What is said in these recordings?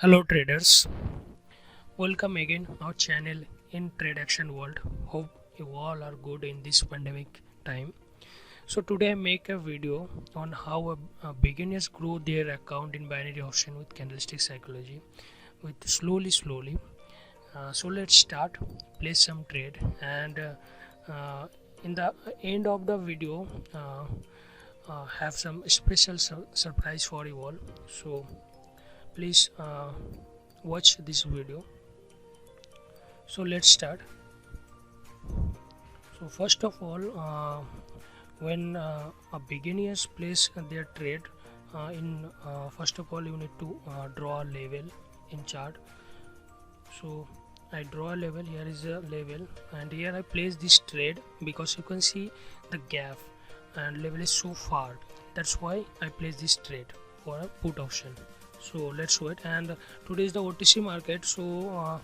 Hello traders, welcome again our channel in Trade Action World. Hope you all are good in this pandemic time. So today I make a video on how a beginners grow their account in binary option with candlestick psychology with slowly. So let's start, place some trade, and in the end of the video have some special surprise for you all. So please watch this video. So let's start. So first of all, when a beginners place their trade in first of all you need to draw a level in chart. So I draw a level, here is a level, and here I place this trade because you can see the gap and level is so far. That's why I place this trade for a put option. So let's wait. And today is the OTC market, so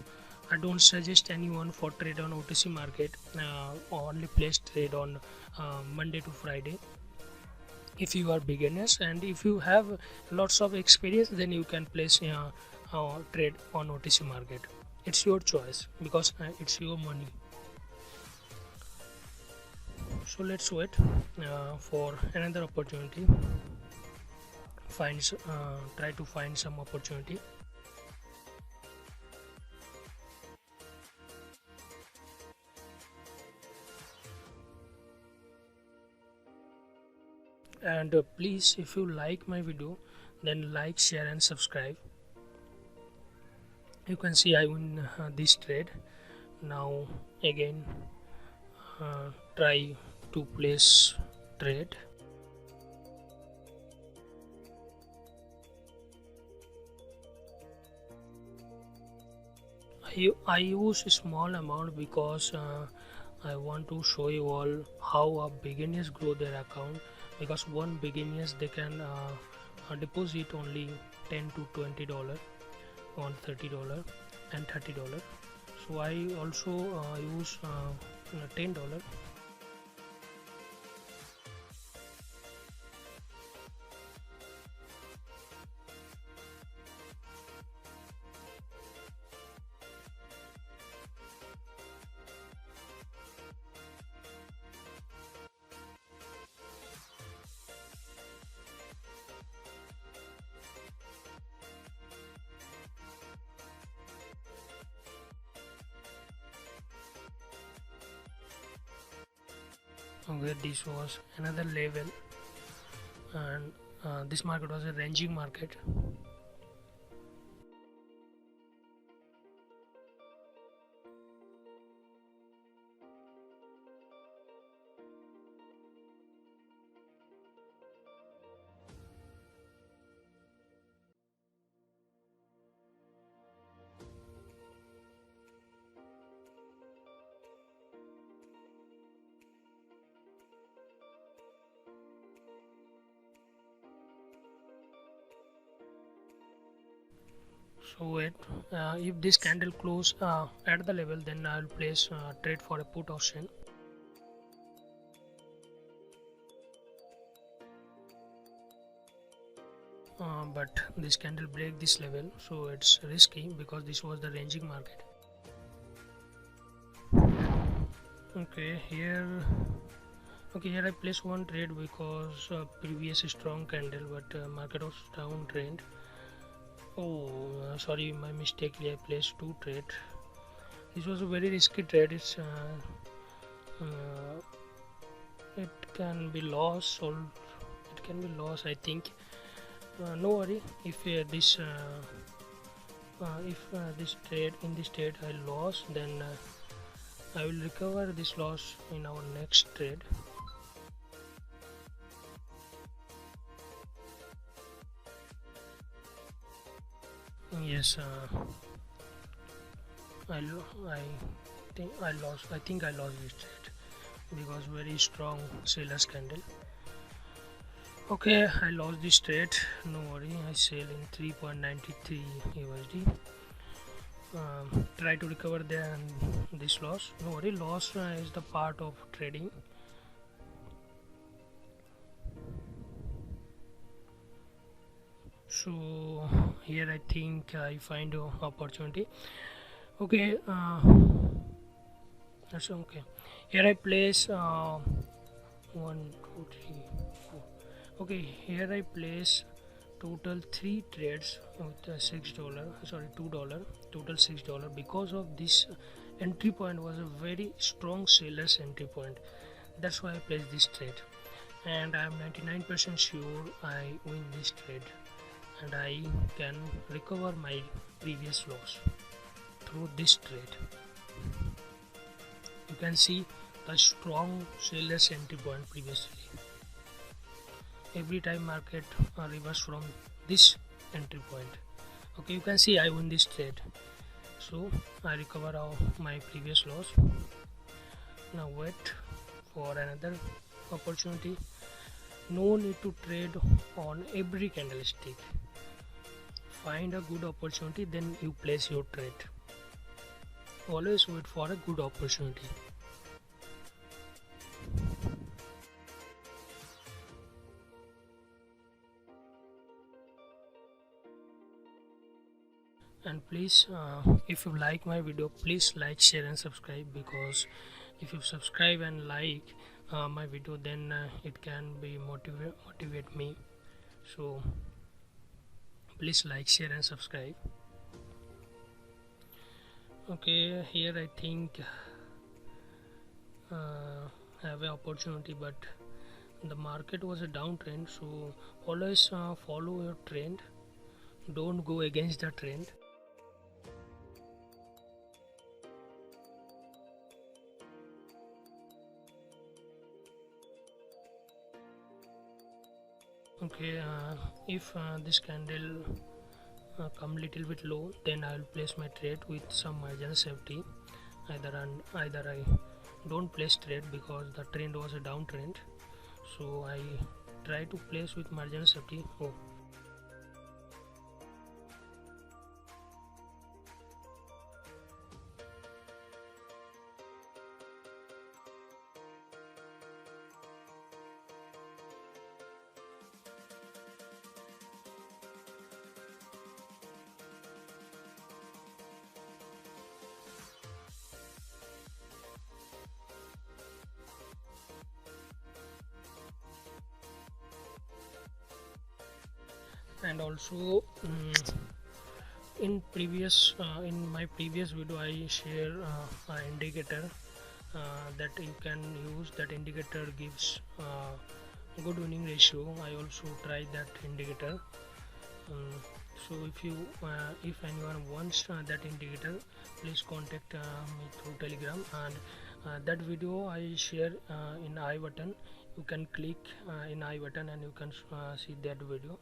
I don't suggest anyone for trade on OTC market. Only place trade on Monday to Friday if you are beginners, and if you have lots of experience then you can place trade on OTC market. It's your choice because it's your money. So let's wait for another opportunity. Try to find some opportunity. And please, if you like my video, then like, share and subscribe. You can see I win this trade. Now again try to place trade. I use a small amount because I want to show you all how beginners grow their account, because one beginners they can deposit only $10 to $20 on $30 and $30. So I also use $10. Okay, this was another level, and this market was a ranging market. So wait, if this candle close at the level, then I'll place trade for a put option. But this candle break this level, so it's risky because this was the ranging market. Okay, here I place one trade because previous strong candle, but market was downtrend. Oh, sorry, my mistakenly I placed two trade. This was a very risky trade. It can be lost, or it can be lost, I think. No worry if this trade in this trade I lost, then I will recover this loss in our next trade. Yes, I think I lost this trade because very strong sellers candle. Okay, I lost this trade. No worry, I sell in 3.93 USD. Try to recover this loss. No worry, loss is the part of trading. So here I think I find a opportunity. Okay, that's okay. Here I place 1 2 3 4. Okay, here I place total 3 trades with $6, sorry, $2, total $6. Because of this entry point was a very strong seller's entry point, that's why I placed this trade, and I am 99% sure I win this trade and I can recover my previous loss through this trade. You can see the strong seller's entry point previously. Every time market reverse from this entry point. Okay, you can see I win this trade, so I recover my previous loss. Now wait for another opportunity. No need to trade on every candlestick. Find a good opportunity, then you place your trade. Always wait for a good opportunity. And please, if you like my video, please like, share and subscribe, because if you subscribe and like my video, then it can be motivate me. So please like, share and subscribe. Okay, here I think I have an opportunity, but the market was a downtrend, so always follow your trend, don't go against the trend. Okay, if this candle come little bit low, then I will place my trade with some margin safety. Either I don't place trade because the trend was a downtrend, so I try to place with margin safety. Oh, and also in my previous video I share an indicator that you can use. That indicator gives good winning ratio. I also tried that indicator. So if anyone wants that indicator, please contact me through Telegram, and that video I share in I button. You can click in I button and you can see that video.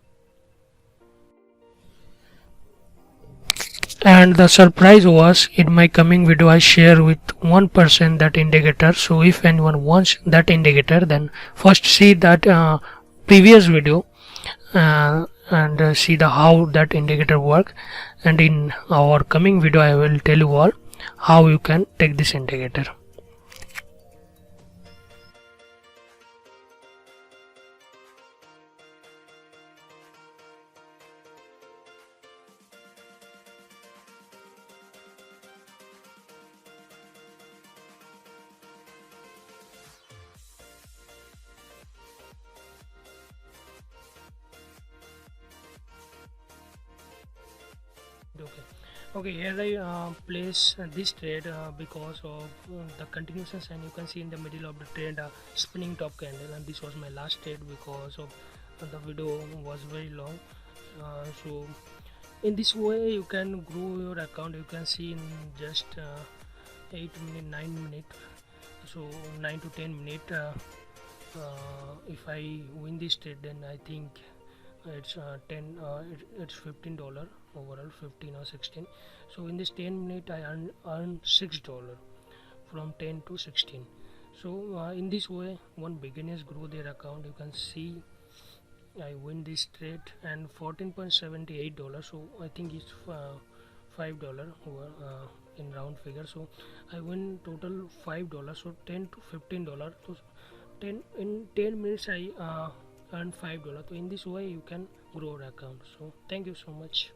And the surprise was, in my coming video I share with 1% that indicator. So if anyone wants that indicator, then first see that previous video and see the how that indicator work, and in our coming video I will tell you all how you can take this indicator. Okay, here I place this trade because of the continuation sign. You can see in the middle of the trade spinning top candle, and this was my last trade because of the video was very long. So in this way you can grow your account. You can see in just 8 minutes, 9 minutes, so 9 to 10 minutes. If I win this trade, then I think it's it's $15 overall, 15 or 16. So in this 10 minute I earn $6 from 10 to 16. So in this way one beginners grow their account. You can see I win this trade and $14.78. So I think it's $5 over in round figure. So I win total $5. So 10 to $15. So 10 in 10 minutes I earn $5. So in this way you can grow your account. So thank you so much.